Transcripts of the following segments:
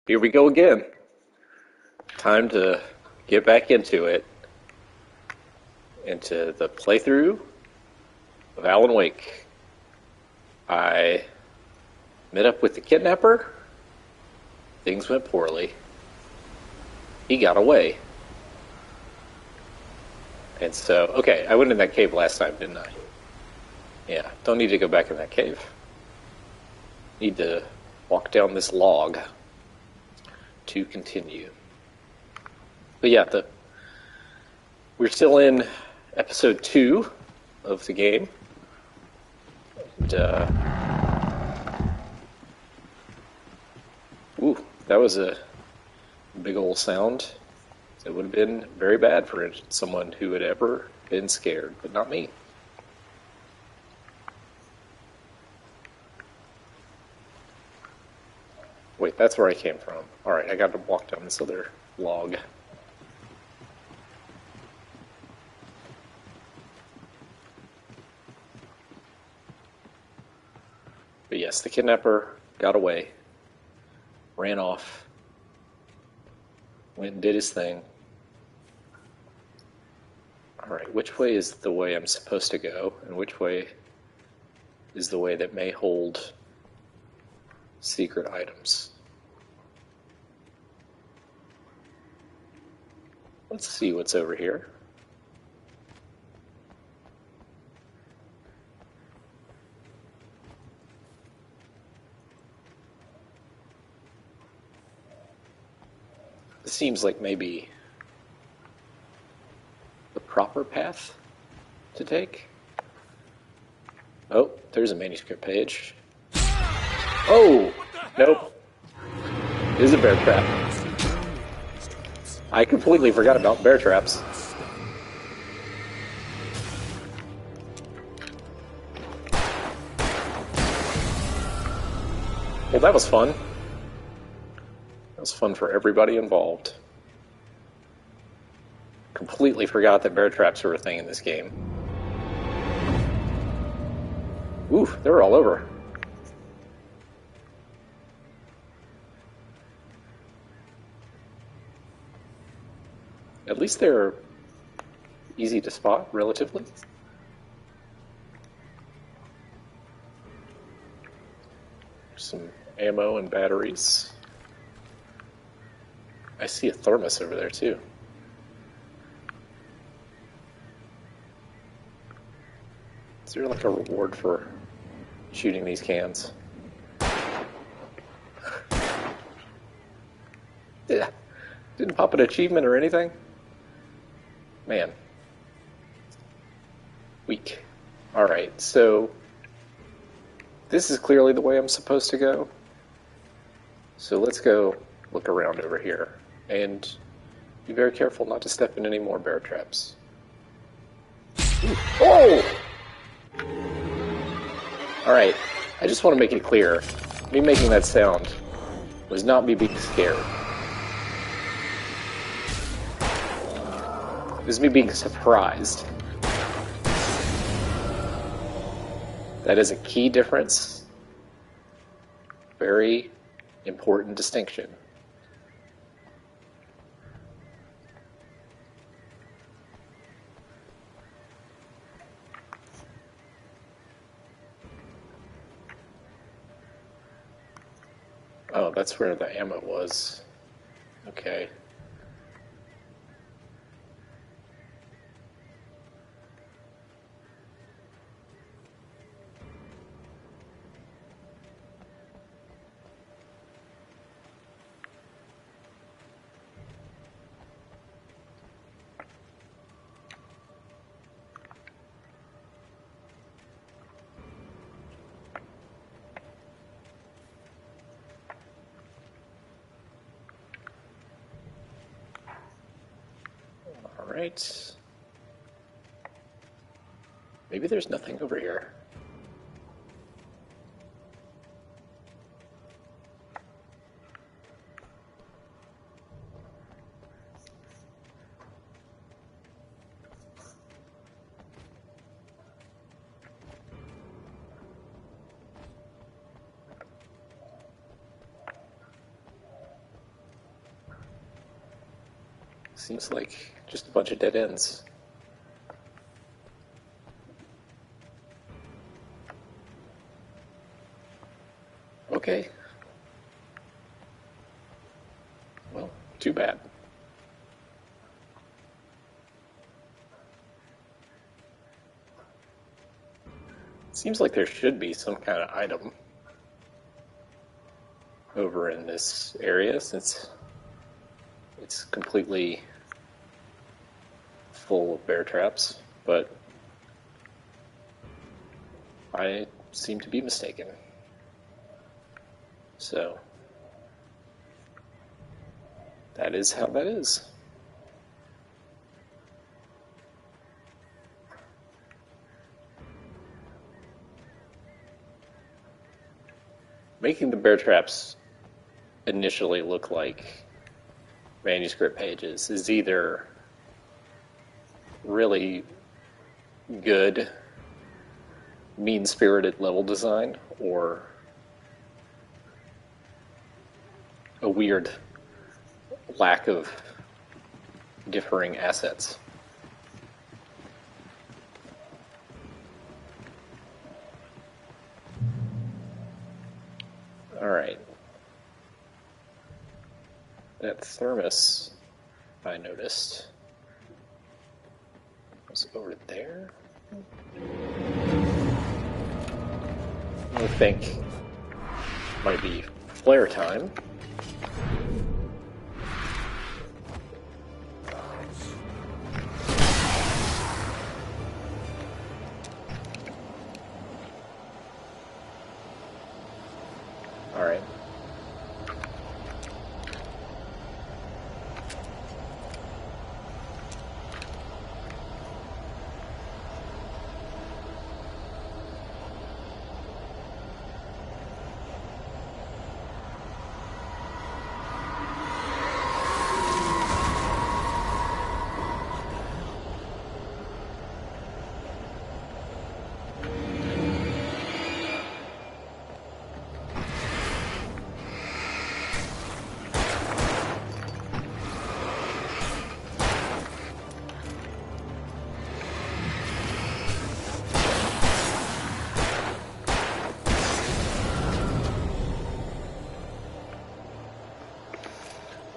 Here we go again. Time to get back into it, into the playthrough of Alan Wake. I met up with the kidnapper. Things went poorly. He got away. And so, okay, I went in that cave last time, didn't I? Yeah, don't need to go back in that cave. Need to walk down this log to continue. But yeah, we're still in episode 2 of the game. And, ooh, that was a big old sound. It would have been very bad for someone who had ever been scared, but not me. Wait, that's where I came from. Alright, I got to walk down this other log. But yes, the kidnapper got away, ran off, went and did his thing. Alright, which way is the way I'm supposed to go, and which way is the way that may hold secret items? Let's see what's over here. It seems like maybe the proper path to take. Oh, there's a manuscript page. Oh! Nope. It is a bear trap. I completely forgot about bear traps. Well, that was fun. That was fun for everybody involved. Completely forgot that bear traps were a thing in this game. Ooh, they were all over. At least they're easy to spot, relatively. Some ammo and batteries. I see a thermos over there, too. Is there like a reward for shooting these cans? Yeah. Didn't pop an achievement or anything? Man. Weak. Alright, so this is clearly the way I'm supposed to go. So let's go look around over here. And be very careful not to step in any more bear traps. Ooh. Oh! Alright, I just want to make it clear. Me making that sound was not me being scared. It was me being surprised. That is a key difference. Very important distinction. Oh, that's where the ammo was. Okay. Alright. Maybe there's nothing over here. Seems like just a bunch of dead ends. Okay. Well, too bad. Seems like there should be some kind of item over in this area since it's completely full of bear traps, but I seem to be mistaken. So that is how that is. Making the bear traps initially look like manuscript pages is either really good, mean-spirited level design or a weird lack of differing assets. Alright. That thermos I noticed was over there. I think might be flare time. All right.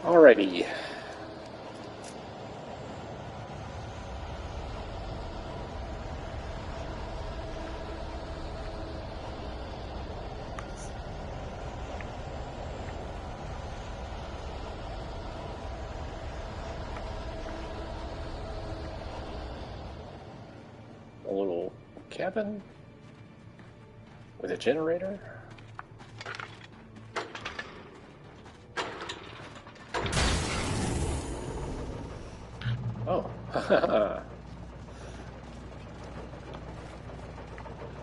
Alrighty. A little cabin with a generator. Oh.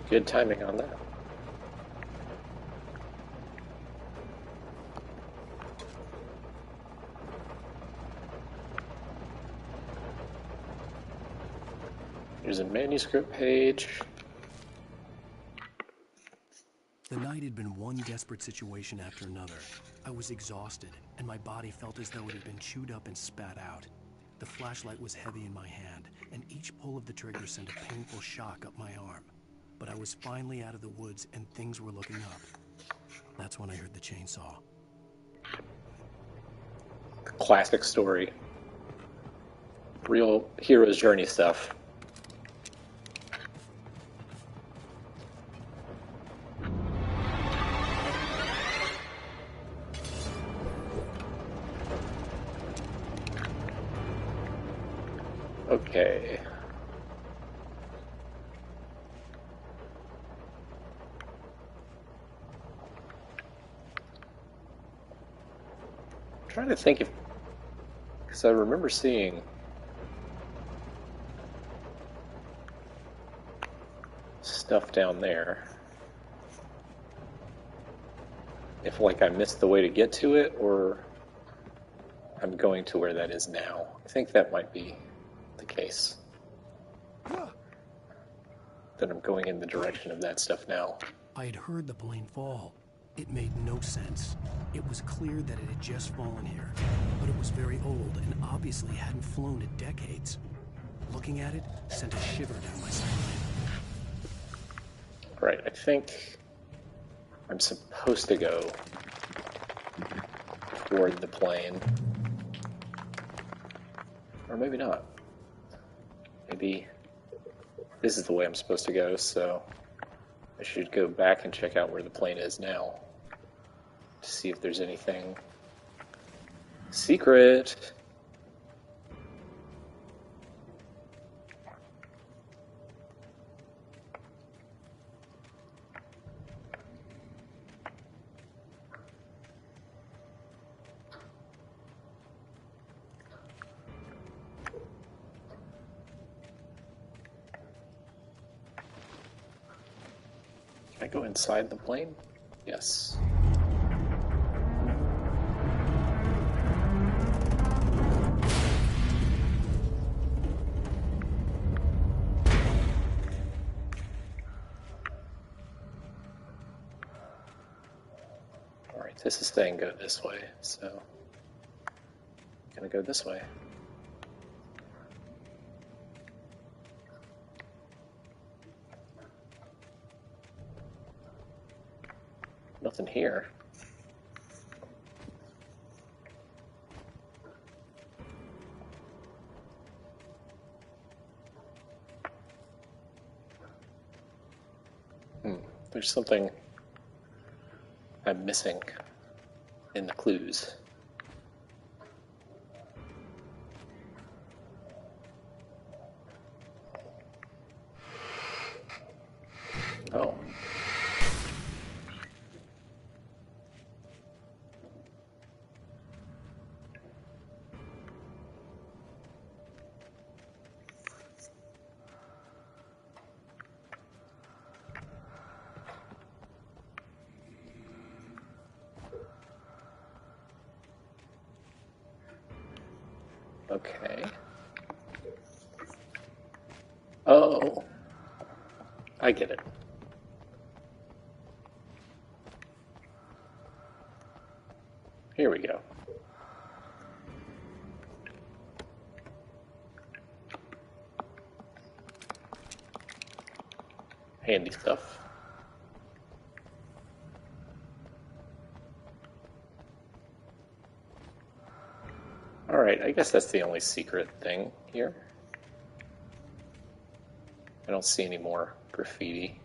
Good timing on that. There's a manuscript page. The night had been one desperate situation after another. I was exhausted, and my body felt as though it had been chewed up and spat out. The flashlight was heavy in my hand, and each pull of the trigger sent a painful shock up my arm. But I was finally out of the woods, and things were looking up. That's when I heard the chainsaw. Classic story. Real hero's journey stuff. Okay. I'm trying to think if, because I remember seeing stuff down there. If like I missed the way to get to it, or I'm going to where that is now. I think that might be the case. That I'm going in the direction of that stuff now. I had heard the plane fall. It made no sense. It was clear that it had just fallen here, but it was very old and obviously hadn't flown in decades. Looking at it sent a shiver down my spine. Right, I think I'm supposed to go toward the plane. Or maybe not. Maybe this is the way I'm supposed to go, so I should go back and check out where the plane is now to see if there's anything secret. Can I go inside the plane? Yes. Alright, this is saying go this way, so I'm gonna go this way. Nothing here. There's something I'm missing in the clues. Oh. Okay. Oh. I get it. Here we go. Handy stuff. Alright, I guess that's the only secret thing here. I don't see any more graffiti.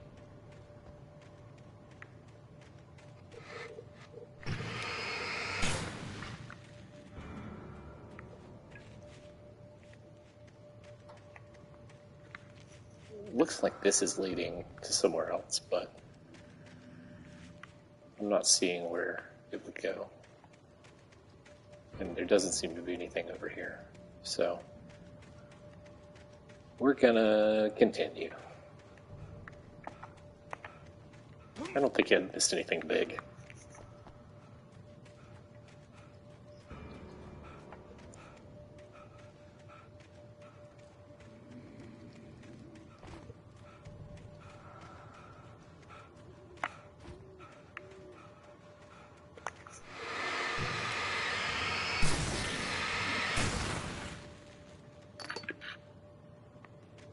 Looks like this is leading to somewhere else, but I'm not seeing where it would go. And there doesn't seem to be anything over here. So we're gonna continue. I don't think I missed anything big.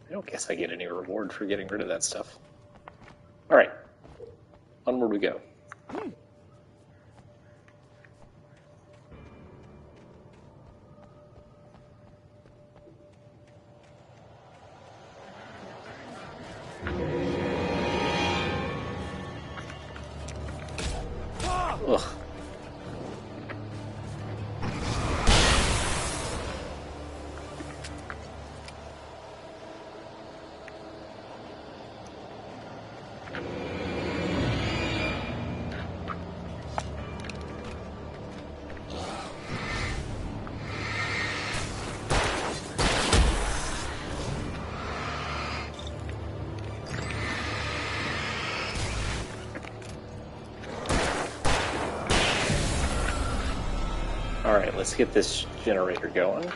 I don't guess I get any reward for getting rid of that stuff. Alright, onward we go. Ugh. Alright, let's get this generator going.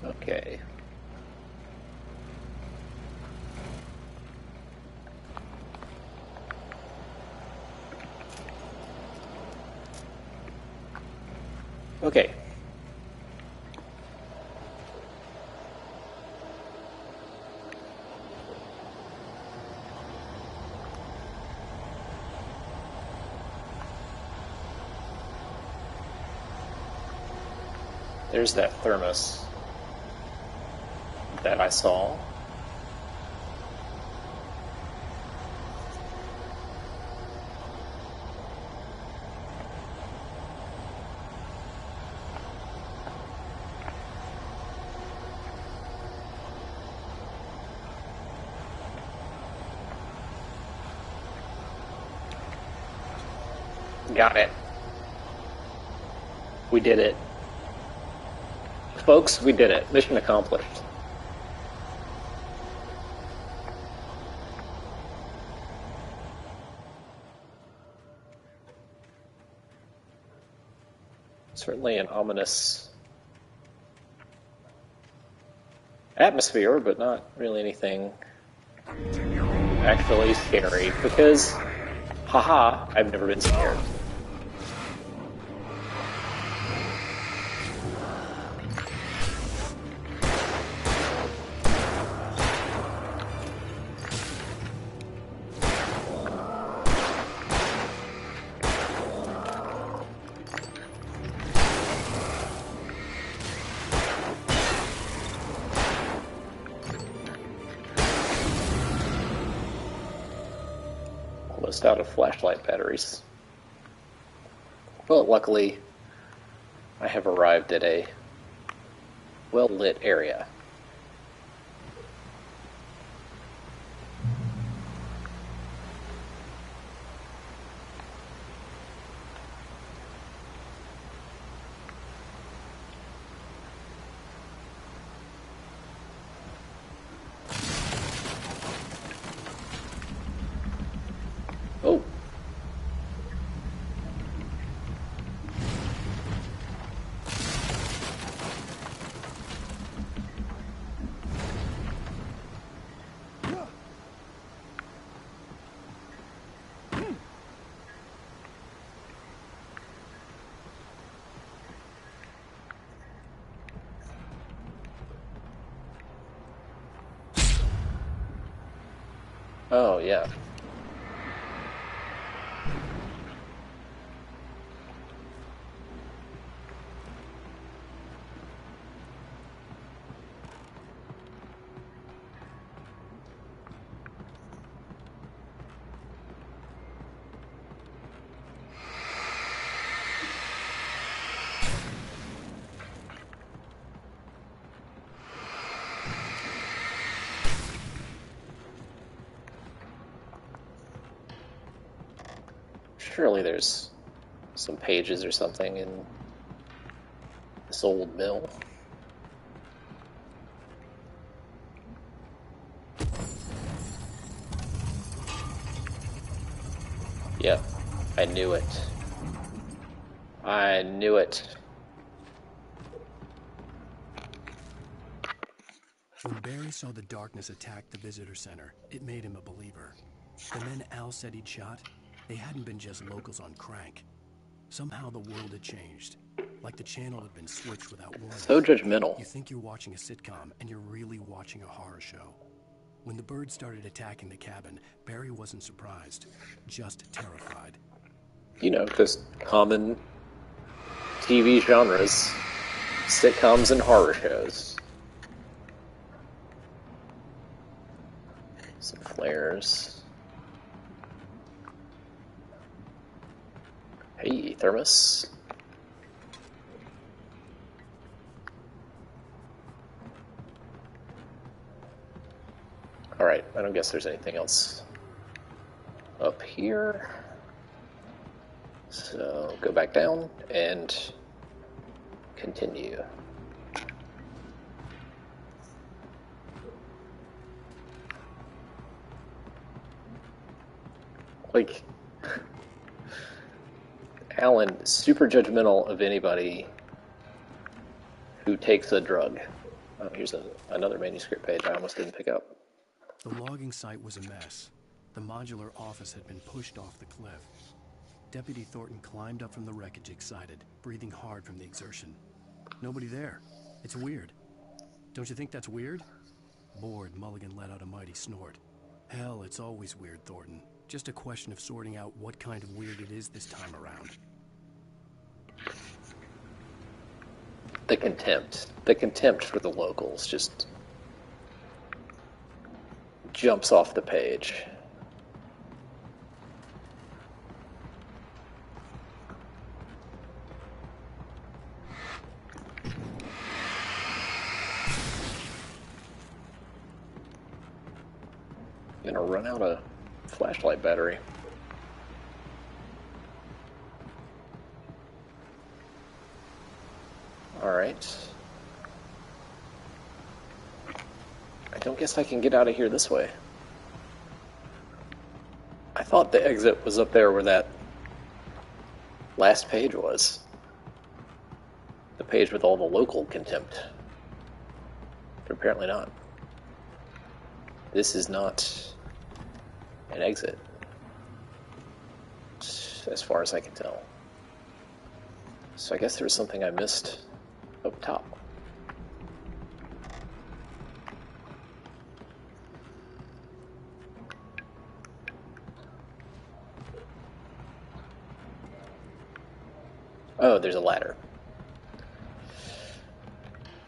Okay. There's that thermos that I saw. Got it. We did it. Folks, we did it. Mission accomplished. Certainly an ominous atmosphere, but not really anything actually scary, because, haha, I've never been scared. Almost out of flashlight batteries. But luckily, I have arrived at a well-lit area. Oh. Oh, yeah. Surely there's some pages or something in this old mill. Yep, I knew it. I knew it. When Barry saw the darkness attack the visitor center, it made him a believer. The men Al said he'd shot, they hadn't been just locals on crank. Somehow the world had changed, like the channel had been switched without warning. So judgmental. You think you're watching a sitcom, and you're really watching a horror show. When the birds started attacking the cabin, Barry wasn't surprised, just terrified. You know, just common TV genres, sitcoms and horror shows. Some flares. Hey, thermos. Alright, I don't guess there's anything else up here. So, go back down and continue. Like, Alan, super judgmental of anybody who takes a drug. Oh, here's another manuscript page I almost didn't pick up. The logging site was a mess. The modular office had been pushed off the cliff. Deputy Thornton climbed up from the wreckage excited, breathing hard from the exertion. Nobody there. It's weird. Don't you think that's weird? Bored, Mulligan let out a mighty snort. Hell, it's always weird, Thornton. Just a question of sorting out what kind of weird it is this time around. The contempt for the locals just jumps off the page. Gonna run out of flashlight battery. Alright. I don't guess I can get out of here this way. I thought the exit was up there where that last page was. The page with all the local contempt. But apparently not. This is not an exit, as far as I can tell. So I guess there was something I missed up top. Oh, there's a ladder.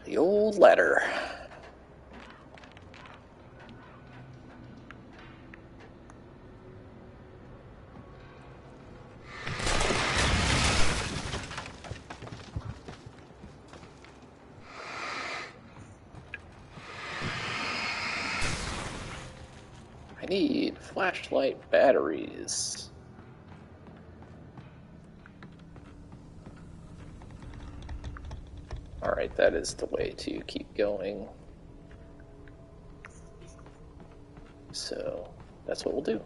The old ladder. I need flashlight batteries. Alright, that is the way to keep going. So, that's what we'll do.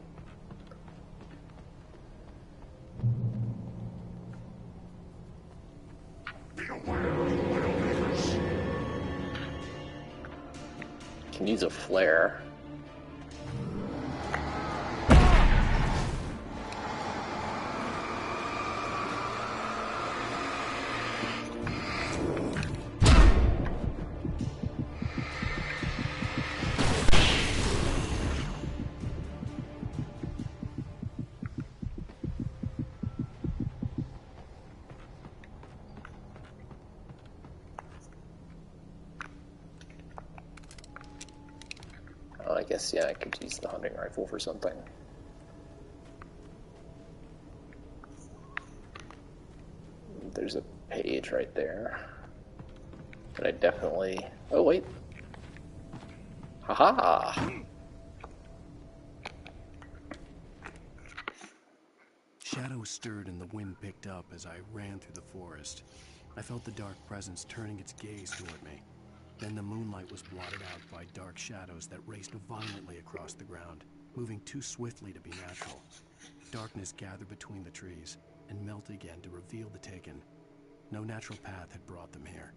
Can use a flare. I guess, yeah, I could use the hunting rifle for something. There's a page right there. But I definitely... Oh, wait. Haha! Shadows stirred and the wind picked up as I ran through the forest. I felt the dark presence turning its gaze toward me. Then the moonlight was blotted out by dark shadows that raced violently across the ground, moving too swiftly to be natural. Darkness gathered between the trees and melted again to reveal the Taken. No natural path had brought them here.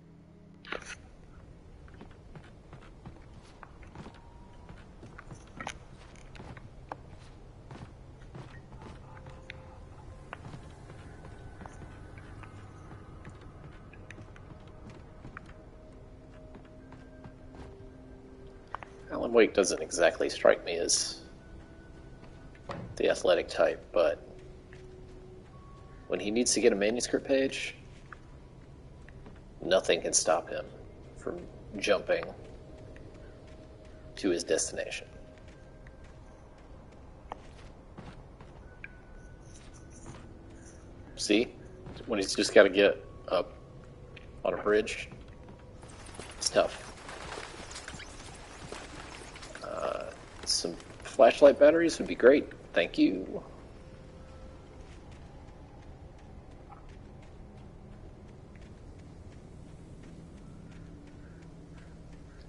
Alan Wake doesn't exactly strike me as the athletic type, but when he needs to get a manuscript page, nothing can stop him from jumping to his destination. See? When he's just got to get up on a bridge, it's tough. Some flashlight batteries would be great. Thank you.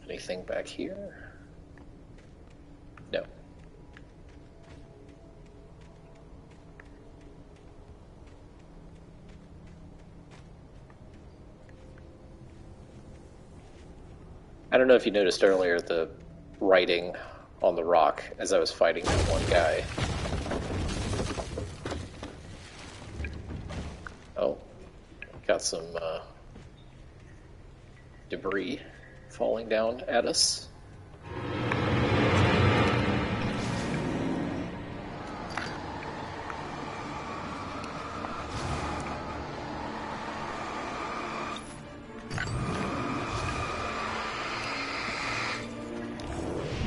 Anything back here? No. I don't know if you noticed earlier the writing on the rock as I was fighting that one guy. Oh, got some debris falling down at us.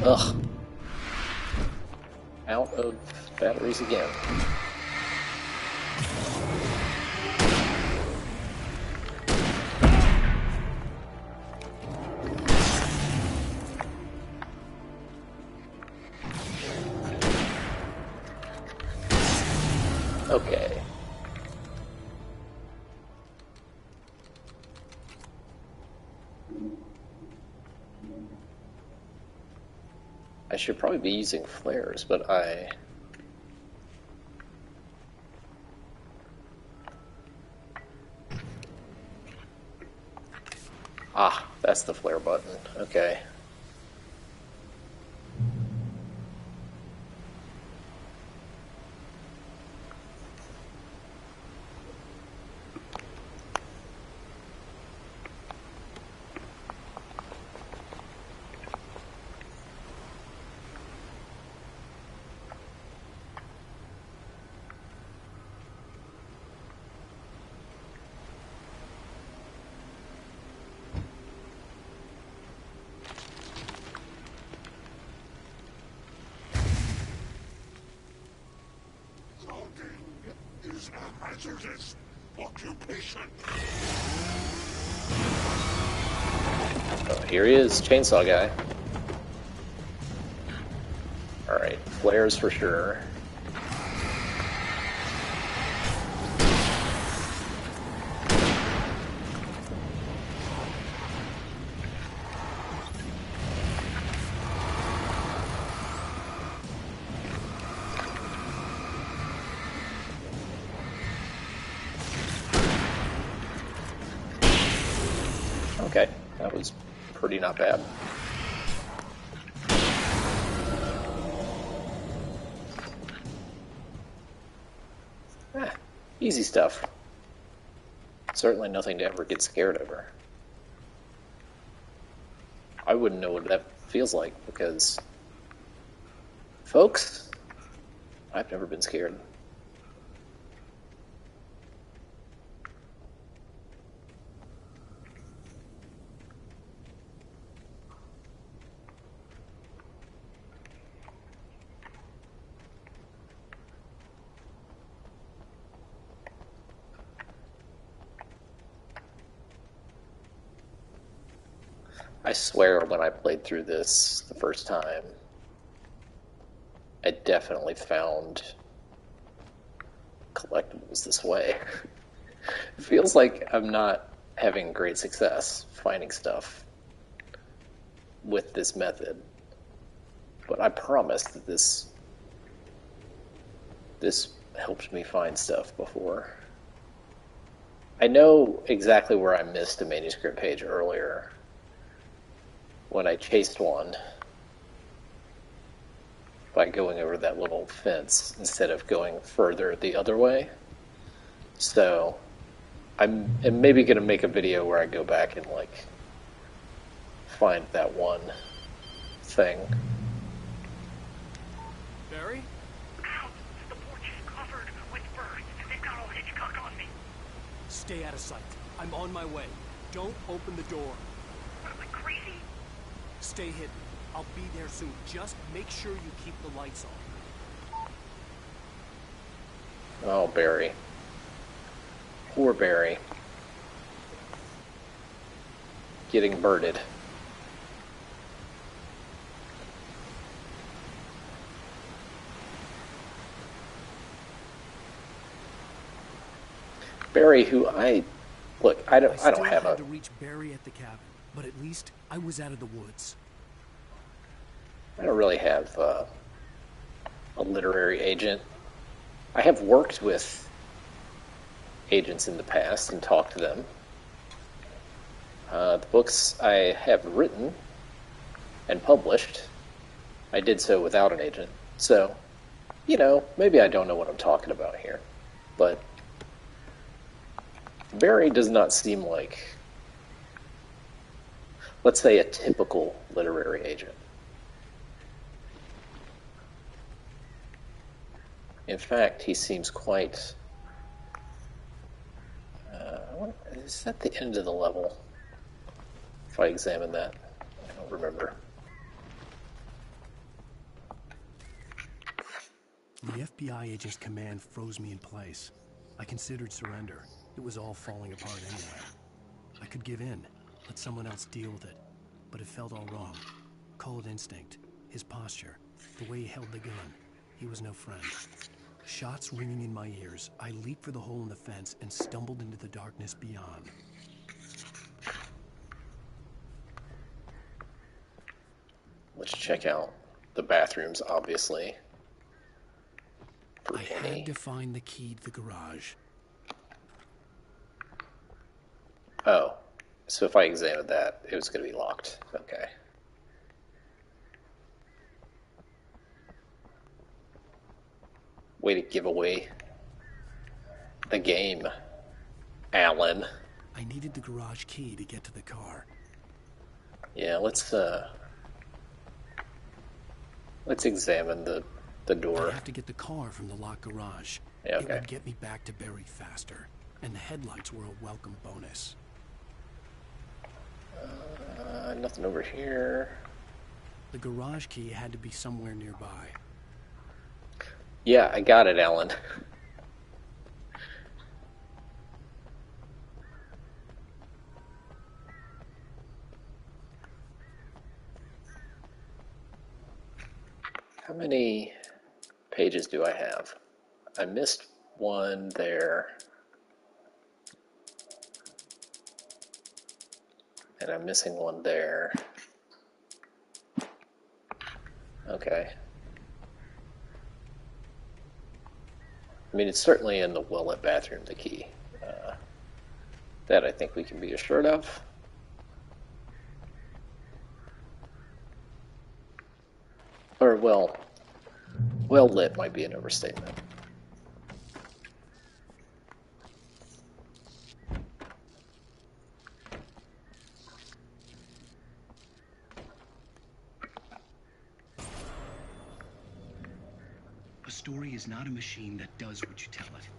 Ugh. Out of batteries again. Okay. I should probably be using flares, but Ah, that's the flare button. Okay. Is a hazardous occupation. Oh, here he is, chainsaw guy. Alright, flares for sure. Okay, that was pretty not bad. Easy stuff. Certainly nothing to ever get scared over. I wouldn't know what that feels like because, folks, I've never been scared. I swear when I played through this the first time, I definitely found collectibles this way. It feels like I'm not having great success finding stuff with this method, but I promise that this helped me find stuff before. I know exactly where I missed a manuscript page earlier when I chased one by going over that little fence instead of going further the other way. So I'm maybe going to make a video where I go back and like find that one thing. Barry? Ow! The porch is covered with birds. They've got all Hitchcock on me. Stay out of sight. I'm on my way. Don't open the door. What am I, crazy? Stay hidden. I'll be there soon. Just make sure you keep the lights on. Oh, Barry. Poor Barry. Getting birded. Barry, who I don't have had a to reach Barry at the cabin, but at least I was out of the woods. I don't really have a literary agent. I have worked with agents in the past and talked to them. The books I have written and published, I did so without an agent. So, you know, maybe I don't know what I'm talking about here. But Barry does not seem like, let's say, a typical literary agent. In fact, he seems quite... is that the end of the level? If I examine that, I don't remember. The FBI agent's command froze me in place. I considered surrender. It was all falling apart anyway. I could give in, let someone else deal with it, but it felt all wrong. Call it instinct, his posture, the way he held the gun. He was no friend. Shots ringing in my ears, I leaped for the hole in the fence and stumbled into the darkness beyond. Let's check out the bathrooms, obviously. I had to find the key to the garage. Oh, so if I examined that, it was going to be locked. Okay. Way to give away the game, Alan. I needed the garage key to get to the car. Yeah, let's examine the door. I have to get the car from the locked garage. Yeah, okay. It would get me back to Barry faster, and the headlights were a welcome bonus. Nothing over here. The garage key had to be somewhere nearby. Yeah, I got it, Alan. How many pages do I have? I missed one there. And I'm missing one there. Okay. I mean, it's certainly in the well-lit bathroom, the key. That I think we can be assured of. Or, well-lit might be an overstatement. A story is not a machine that does what you tell it.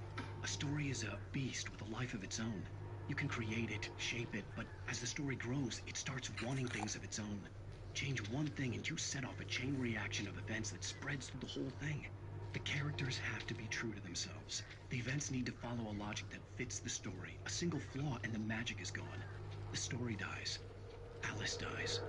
A story is a beast with a life of its own. You can create it, shape it, but as the story grows, it starts wanting things of its own. Change one thing and you set off a chain reaction of events that spreads through the whole thing. The characters have to be true to themselves. The events need to follow a logic that fits the story. A single flaw and the magic is gone. The story dies. Alice dies.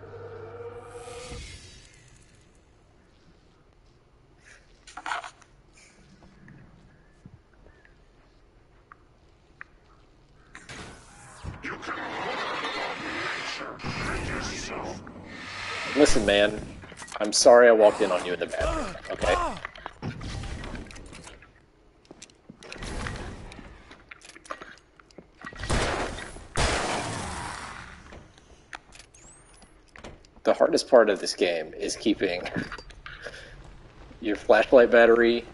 Listen, man, I'm sorry I walked in on you in the bathroom, okay? The hardest part of this game is keeping your flashlight battery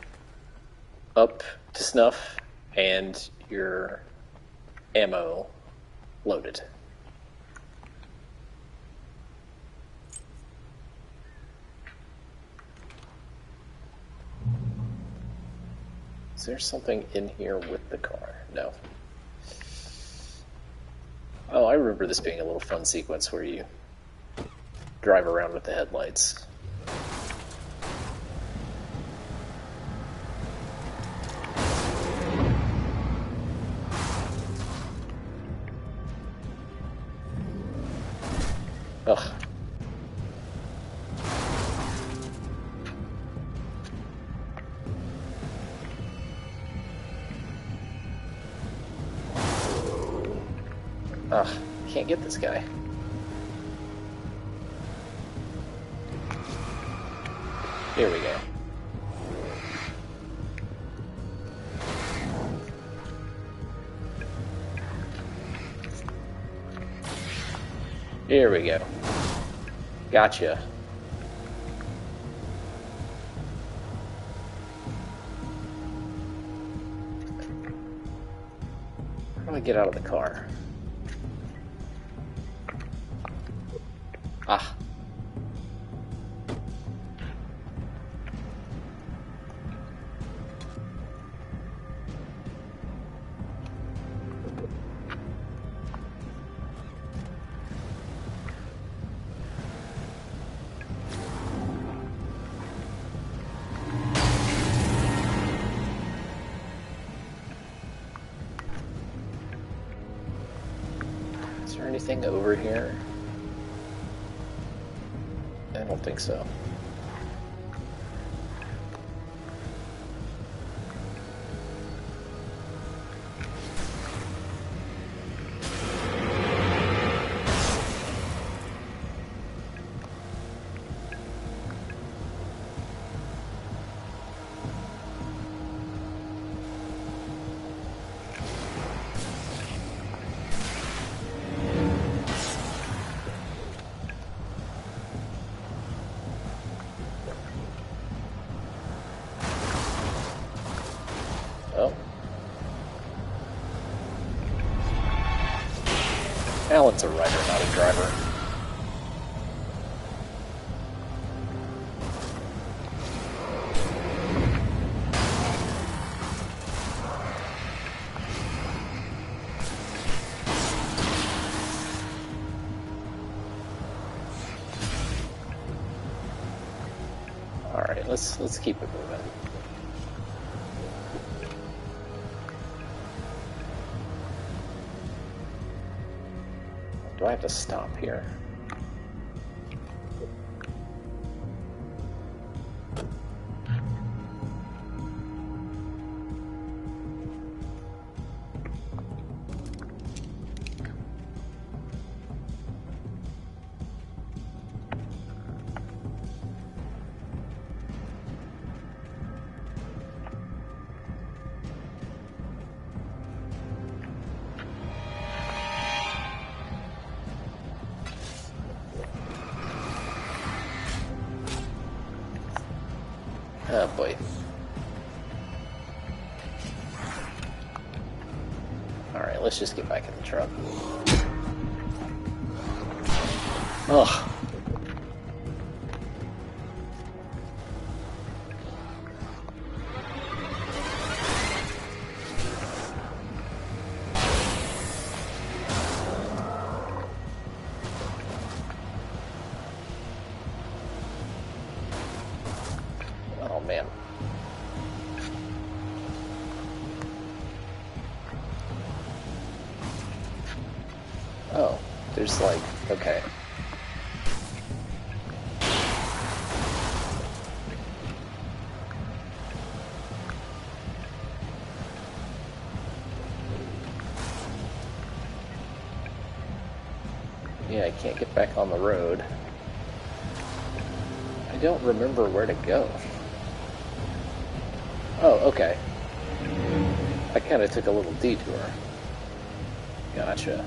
up to snuff and your ammo loaded. Is there something in here with the car? No. Oh, I remember this being a little fun sequence where you drive around with the headlights. Ugh. Ugh, can't get this guy. Here we go. Here we go. Gotcha. How do I get out of the car? Ah. anything over here? I don't think so. Oh. Alan's a writer, not a driver. Alright, let's keep it moving. Do I have to stop here? Oh boy. Alright, let's just get back in the truck. Ugh. Oh man. Oh, there's like, okay. Yeah, I can't get back on the road. I don't remember where to go. Oh, okay. I kind of took a little detour. Gotcha.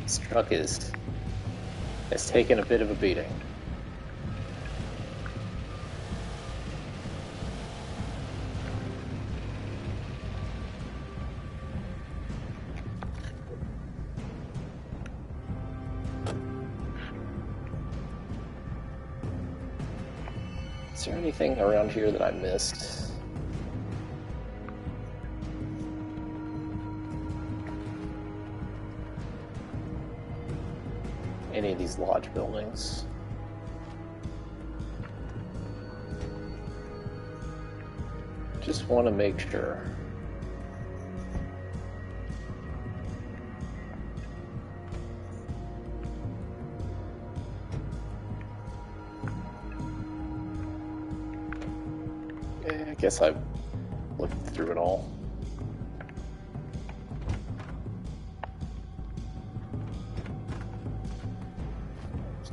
This truck has taken a bit of a beating. Is there anything around here that I missed? Any of these lodge buildings? Just want to make sure. I guess I've looked through it all.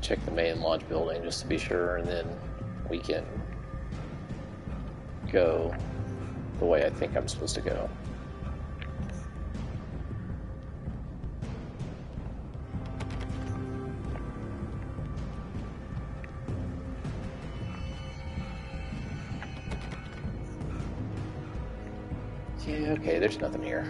Check the main lodge building just to be sure, and then we can go the way I think I'm supposed to go. Yeah, okay, there's nothing here.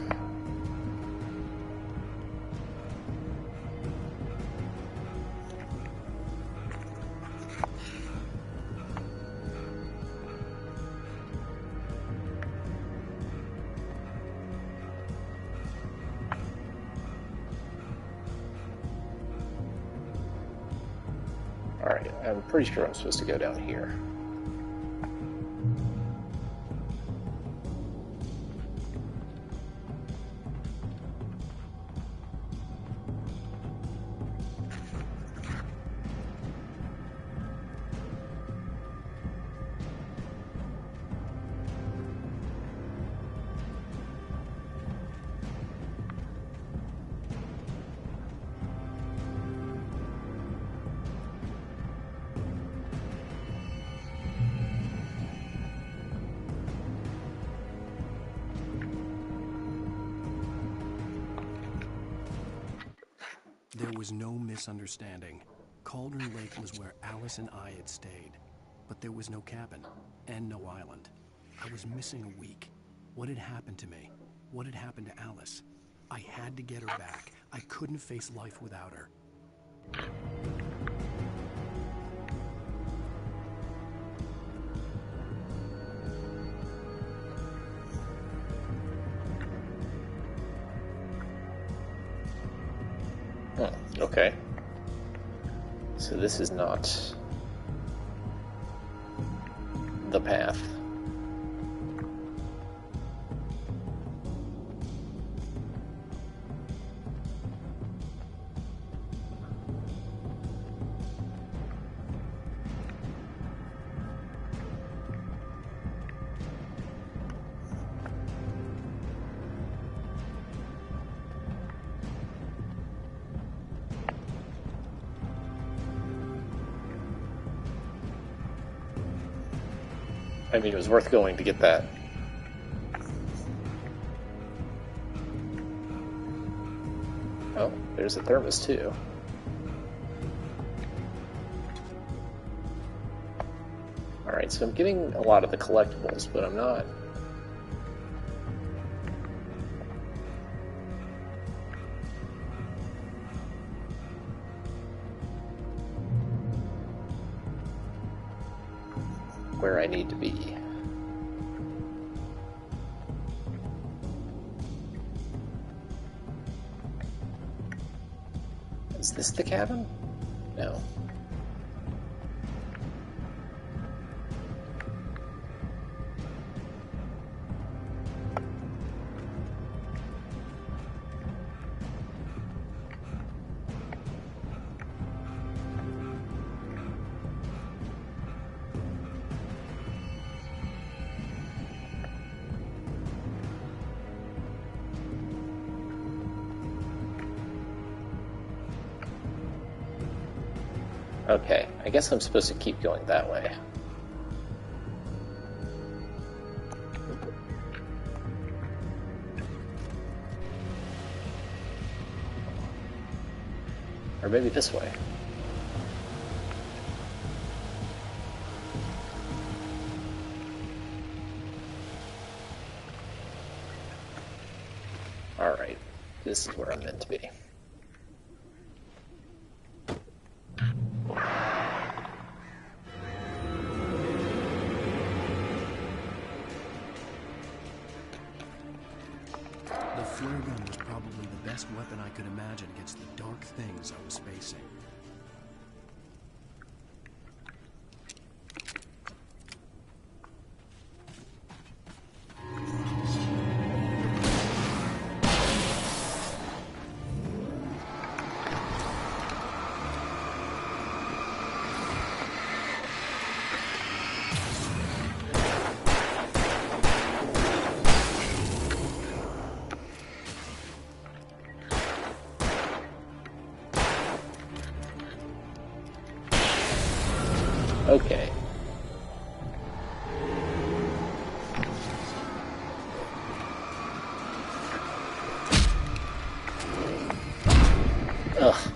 Alright, I'm pretty sure I'm supposed to go down here. There was no misunderstanding. Cauldron Lake was where Alice and I had stayed. But there was no cabin, and no island. I was missing a week. What had happened to me? What had happened to Alice? I had to get her back. I couldn't face life without her. Okay. So this is not the path. I mean, it was worth going to get that. Oh, there's a thermos too. Alright, so I'm getting a lot of the collectibles, but I'm not... where I need to be. Is this the cabin? No. Okay, I guess I'm supposed to keep going that way. Or maybe this way. Alright, this is where I'm meant to be. The flare gun was probably the best weapon I could imagine against the dark things I was facing. Okay. Ugh.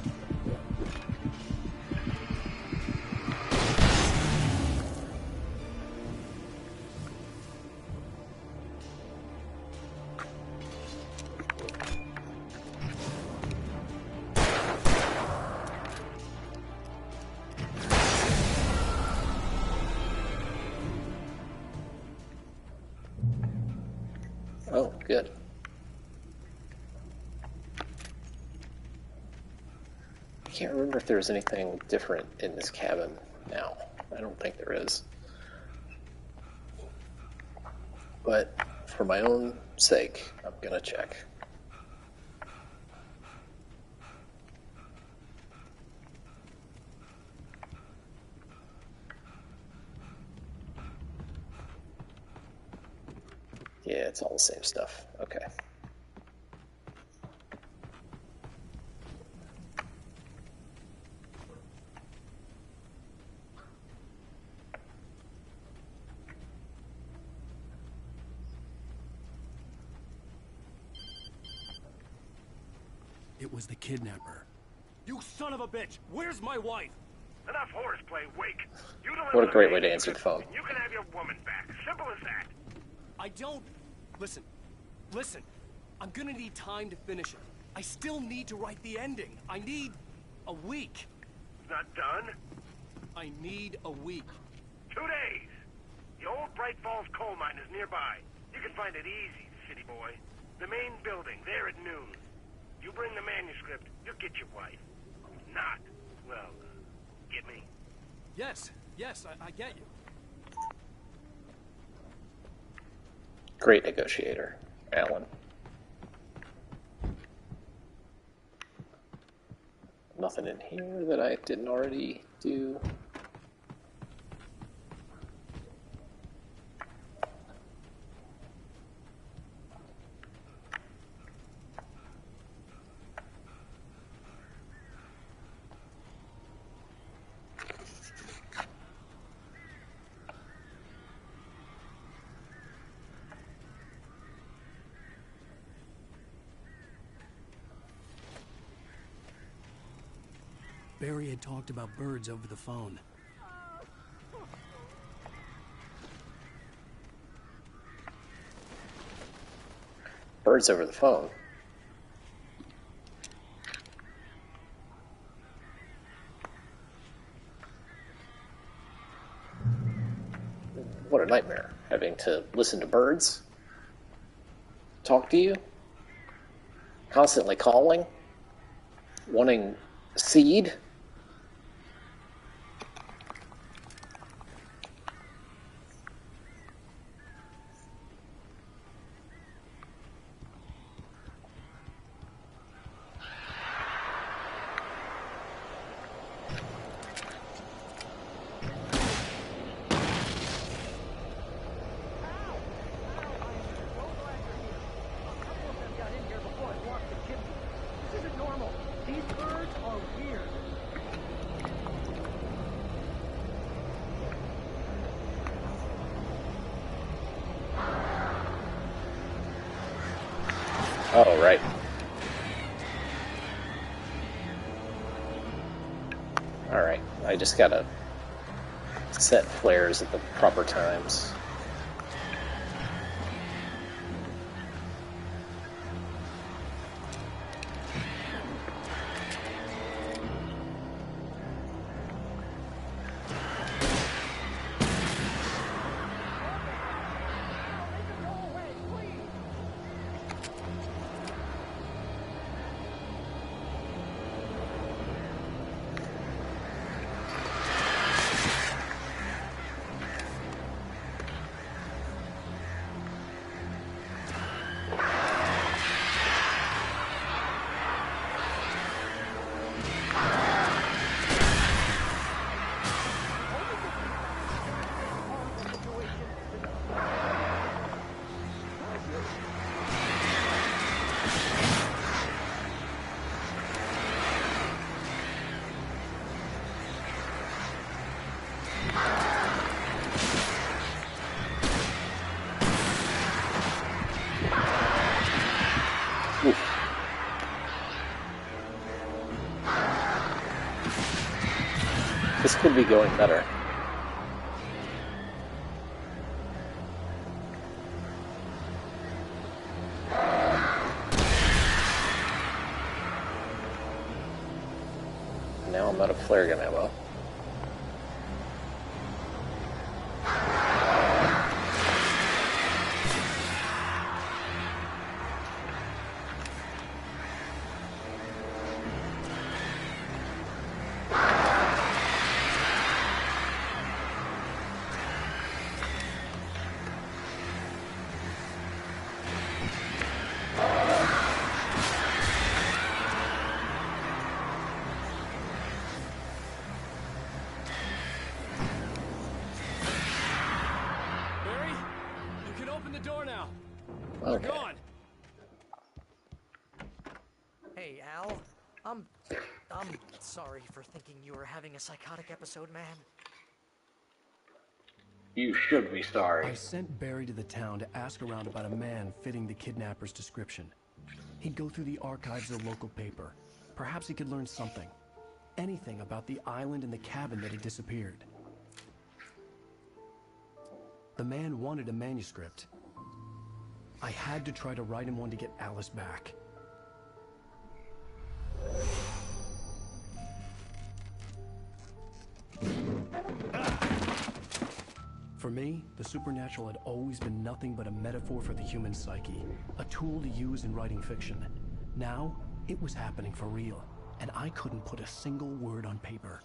Oh, good. can't remember if there's anything different in this cabin now. I don't think there is. But for my own sake, I'm gonna check. Yeah, it's all the same stuff. Okay. It was the kidnapper. You son of a bitch! Where's my wife? Enough horseplay, Wake. You deliver What a great the way to answer the phone. and you can have your woman back. Simple as that. I don't... Listen. Listen. I'm gonna need time to finish it. I still need to write the ending. I need... a week. Not done? I need a week. 2 days. The old Bright Falls coal mine is nearby. You can find it easy, city boy. The main building, there at noon. You bring the manuscript, you'll get your wife. Not, well, get me? Yes, I get you. Great negotiator, Alan. Nothing in here that I didn't already do. Barry had talked about birds over the phone. Birds over the phone. What a nightmare, having to listen to birds talk to you, constantly calling, wanting seed. Oh, right. Alright, I just gotta set flares at the proper times. This could be going better. Now I'm out of flare gun ammo. door now. Okay. They're gone. Hey, Al. I'm sorry for thinking you were having a psychotic episode, man. You should be sorry. I sent Barry to the town to ask around about a man fitting the kidnapper's description. He'd go through the archives of the local paper. Perhaps he could learn something. Anything about the island and the cabin that had disappeared. The man wanted a manuscript. I had to try to write him one to get Alice back. For me, the supernatural had always been nothing but a metaphor for the human psyche, a tool to use in writing fiction. Now, it was happening for real, and I couldn't put a single word on paper.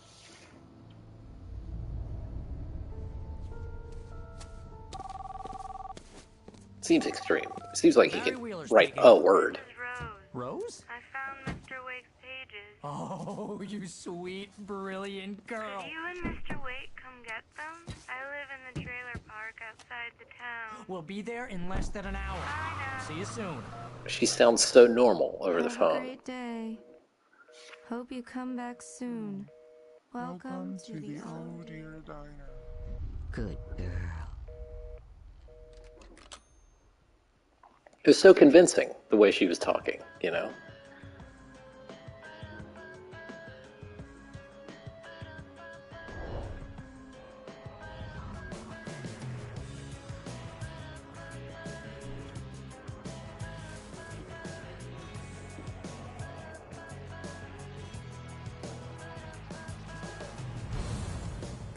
Seems extreme. It seems like he could write a word. Rose? I found Mr. Wake's pages. Oh, you sweet, brilliant girl. Could you and Mr. Wake come get them? I live in the trailer park outside the town. We'll be there in less than an hour. I know. See you soon. She sounds so normal over the Have a phone. great day. Hope you come back soon. Welcome to the old dear diner. Good girl. It was so convincing, the way she was talking, you know?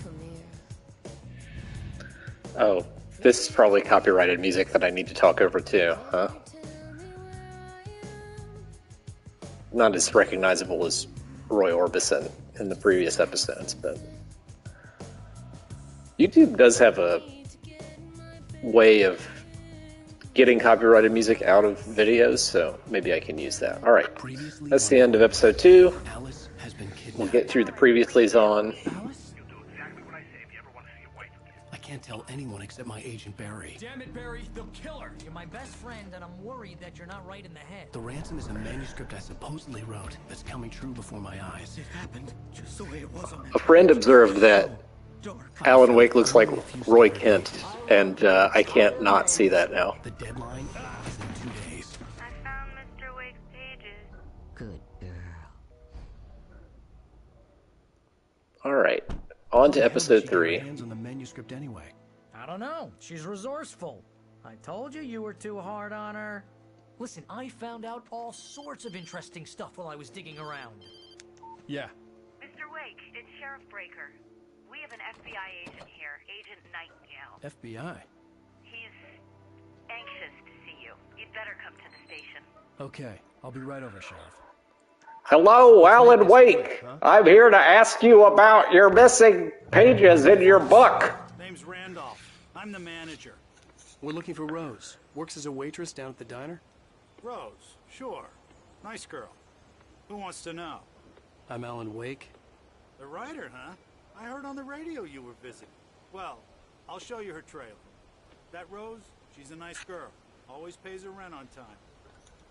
Come here. Oh, this is probably copyrighted music that I need to talk over too, huh? Not as recognizable as Roy Orbison in the previous episodes, but YouTube does have a way of getting copyrighted music out of videos, so maybe I can use that. Alright, that's the end of episode 2. Alice has been kidnapped. We'll get through the previouslys on. Alice? I can't tell anyone except my agent Barry. Damn it, Barry, they'll kill her. You're my best friend, and I'm worried that you're not right in the head. The ransom is a manuscript I supposedly wrote that's coming true before my eyes. It happened just the way it was on A friend observed that dark. Alan Wake looks like Roy Kent, and I can't not see that now. The deadline is in 2 days. I found Mr. Wake's pages. Good girl. Alright, on to How the hell did episode she get her 3. hands on the manuscript anyway. I don't know. She's resourceful. I told you were too hard on her. Listen, I found out all sorts of interesting stuff while I was digging around. Yeah. Mr. Wake, it's Sheriff Breaker. We have an FBI agent here, Agent Nightingale. FBI. He's anxious to see you. You'd better come to the station. Okay, I'll be right over, Sheriff. Hello, Alan Wake. I'm here to ask you about your missing pages in your book. Name's Randolph. I'm the manager. We're looking for Rose. Works as a waitress down at the diner. Rose, sure. Nice girl. Who wants to know? I'm Alan Wake. The writer, huh? I heard on the radio you were visiting. Well, I'll show you her trailer. That Rose, she's a nice girl. Always pays her rent on time.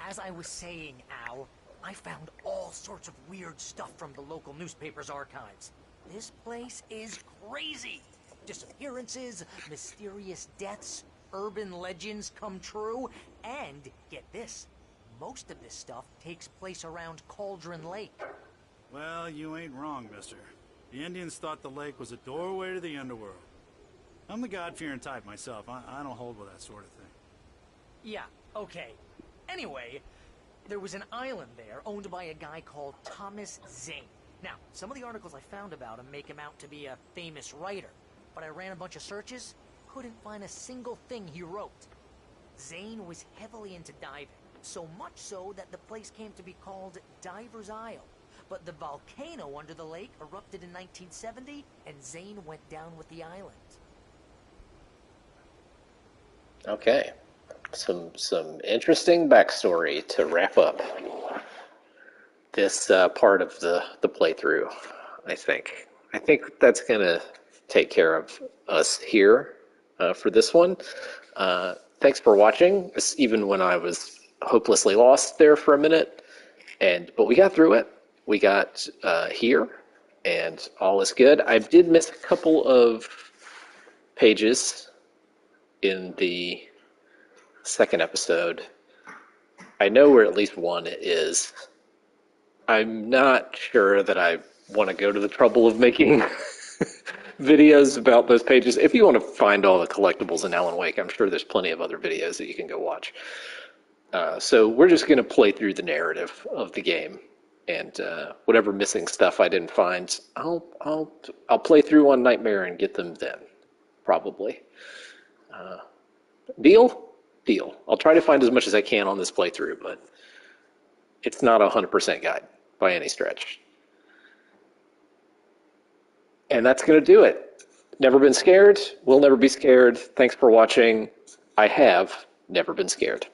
As I was saying, Al, I found all sorts of weird stuff from the local newspaper's archives. This place is crazy. Disappearances, mysterious deaths, urban legends come true, and get this, most of this stuff takes place around Cauldron Lake. Well, you ain't wrong, mister. The Indians thought the lake was a doorway to the underworld. I'm the God-fearing type myself. I don't hold with that sort of thing. Yeah, okay. Anyway, there was an island there owned by a guy called Thomas Zane. Now, some of the articles I found about him make him out to be a famous writer, but I ran a bunch of searches, couldn't find a single thing he wrote. Zane was heavily into diving, so much so that the place came to be called Diver's Isle. But the volcano under the lake erupted in 1970, and Zane went down with the island. Okay, some interesting backstory to wrap up this part of the playthrough. I think that's gonna take care of us here for this one. thanks for watching, even when I was hopelessly lost there for a minute. But we got through it. We got here, and all is good. I did miss a couple of pages in the second episode. I know where at least one is. I'm not sure that I want to go to the trouble of making videos about those pages. If you want to find all the collectibles in Alan Wake, I'm sure there's plenty of other videos that you can go watch. So we're just going to play through the narrative of the game, and whatever missing stuff I didn't find, I'll play through on Nightmare and get them then, probably. Deal? Deal. I'll try to find as much as I can on this playthrough, but it's not a 100% guide by any stretch. And that's going to do it. Never been scared. Will never be scared. Thanks for watching. I have never been scared.